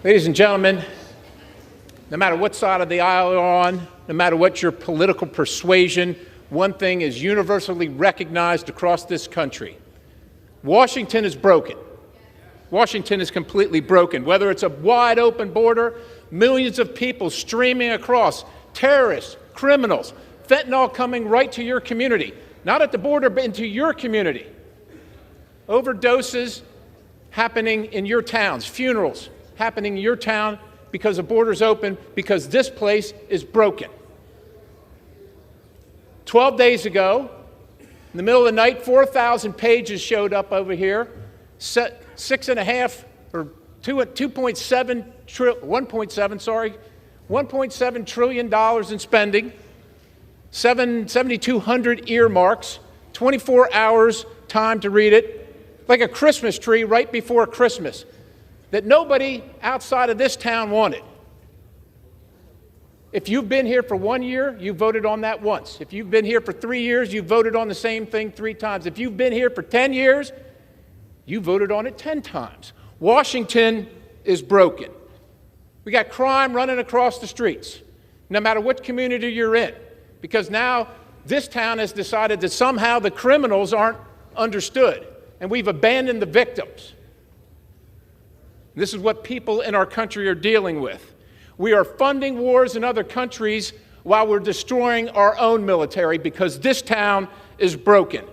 Ladies and gentlemen, no matter what side of the aisle you're on, no matter what your political persuasion, one thing is universally recognized across this country. Washington is broken. Washington is completely broken. Whether it's a wide open border, millions of people streaming across, terrorists, criminals, fentanyl coming right to your community, not at the border, but into your community. Overdoses happening in your towns, funerals happening in your town because the border's open, because this place is broken. 12 days ago, in the middle of the night, 4,000 pages showed up over here, 1.7 trillion dollars in spending, 7,200 earmarks, 24 hours time to read it, like a Christmas tree right before Christmas, that nobody outside of this town wanted. If you've been here for 1 year, you voted on that once. If you've been here for 3 years, you voted on the same thing 3 times. If you've been here for 10 years, you voted on it 10 times. Washington is broken. We got crime running across the streets, no matter what community you're in, because now this town has decided that somehow the criminals aren't understood, and we've abandoned the victims. This is what people in our country are dealing with. We are funding wars in other countries while we're destroying our own military because this town is broken.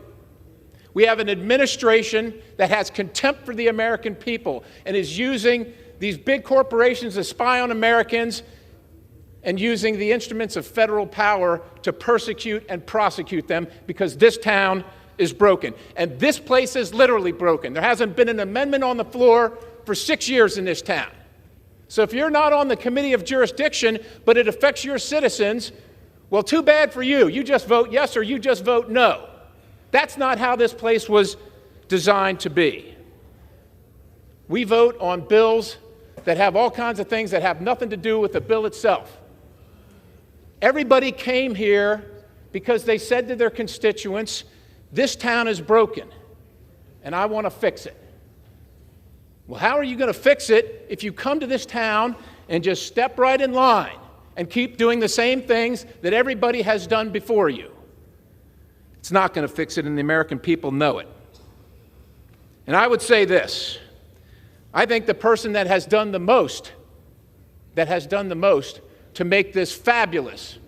We have an administration that has contempt for the American people and is using these big corporations to spy on Americans and using the instruments of federal power to persecute and prosecute them because this town is broken. And this place is literally broken. There hasn't been an amendment on the floor for 6 years in this town. So if you're not on the committee of jurisdiction, but it affects your citizens, well, too bad for you. You just vote yes or you just vote no. That's not how this place was designed to be. We vote on bills that have all kinds of things that have nothing to do with the bill itself. Everybody came here because they said to their constituents, this town is broken, and I want to fix it. Well, how are you going to fix it if you come to this town and just step right in line and keep doing the same things that everybody has done before you? It's not going to fix it, and the American people know it. And I would say this. I think the person that has done the most to make this fabulous,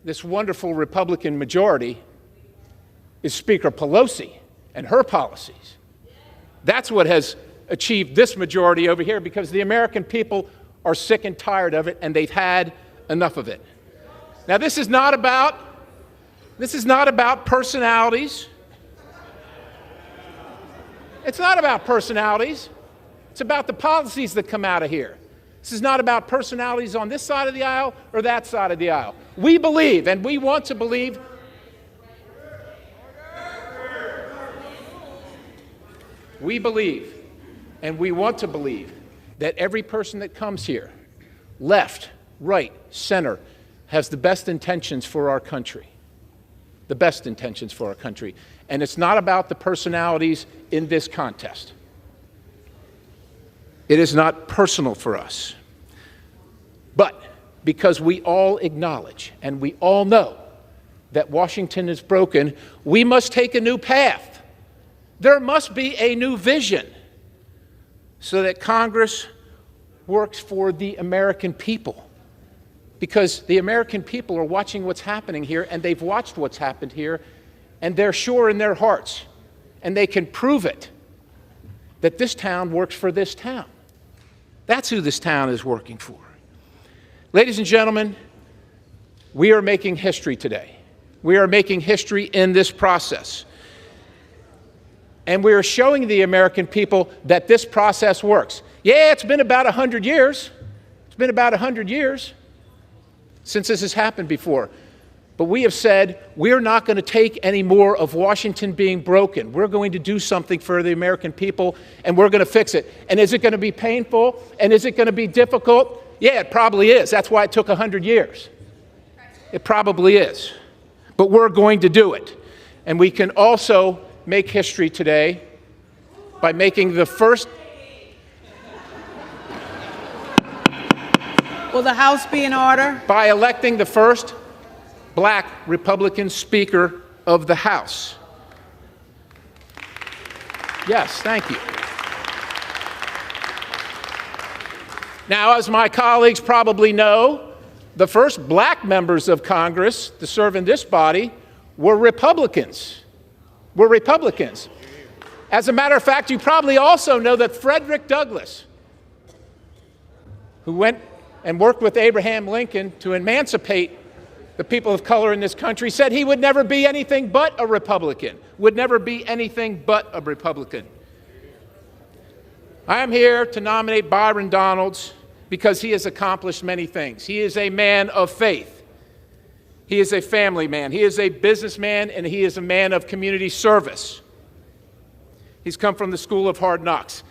this wonderful Republican majority is Speaker Pelosi and her policies. That's what has achieved this majority over here because the American people are sick and tired of it and they've had enough of it. Now, this is not about personalities. It's not about personalities. It's about the policies that come out of here. This is not about personalities on this side of the aisle or that side of the aisle. We believe, and we want to believe, and we want to believe that every person that comes here, left, right, center, has the best intentions for our country. The best intentions for our country. And it's not about the personalities in this contest. It is not personal for us. But because we all acknowledge and we all know that Washington is broken, we must take a new path. There must be a new vision so that Congress works for the American people. Because the American people are watching what's happening here, and they've watched what's happened here, and they're sure in their hearts, and they can prove it, that this town works for this town. That's who this town is working for. Ladies and gentlemen, we are making history today. We are making history in this process. And we are showing the American people that this process works. Yeah, it's been about 100 years. It's been about 100 years since this has happened before. But we have said we're not going to take any more of Washington being broken. We're going to do something for the American people, and we're going to fix it. And is it going to be painful? And is it going to be difficult? Yeah, it probably is. That's why it took 100 years. It probably is. But we're going to do it. And we can also make history today by making the first Will the House be in order? By electing the first black Republican Speaker of the House. Yes, thank you. Now, as my colleagues probably know, the first black members of Congress to serve in this body were Republicans. As a matter of fact, you probably also know that Frederick Douglass, who went and worked with Abraham Lincoln to emancipate the people of color in this country, said he would never be anything but a Republican, I am here to nominate Byron Donalds because he has accomplished many things. He is a man of faith. He is a family man. He is a businessman, and he is a man of community service. He's come from the school of hard knocks,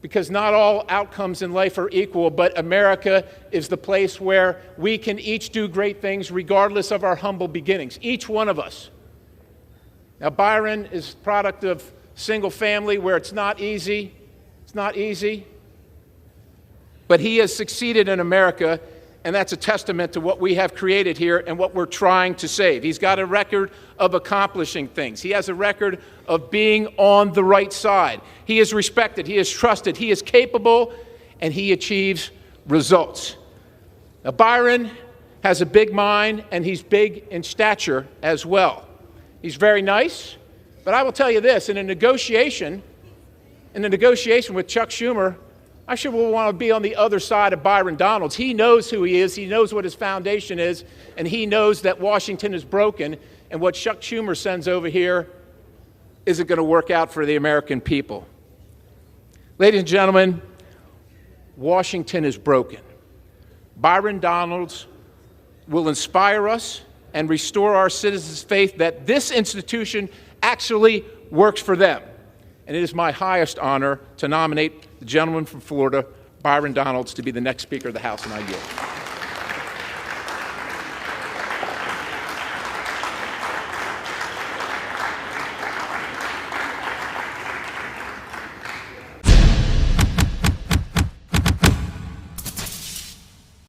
because not all outcomes in life are equal, but America is the place where we can each do great things regardless of our humble beginnings, each one of us. Now, Byron is a product of single family where it's not easy. But he has succeeded in America, and that's a testament to what we have created here and what we're trying to save. He's got a record of accomplishing things. He has a record of being on the right side. He is respected, he is trusted, he is capable, and he achieves results. Now, Byron has a big mind, and he's big in stature as well. He's very nice, but I will tell you this, in the negotiation with Chuck Schumer, I should want to be on the other side of Byron Donalds. He knows who he is, he knows what his foundation is, and he knows that Washington is broken, and what Chuck Schumer sends over here isn't going to work out for the American people. Ladies and gentlemen, Washington is broken. Byron Donalds will inspire us and restore our citizens' faith that this institution actually works for them. And it is my highest honor to nominate the gentleman from Florida, Byron Donalds, to be the next Speaker of the House, and I yield.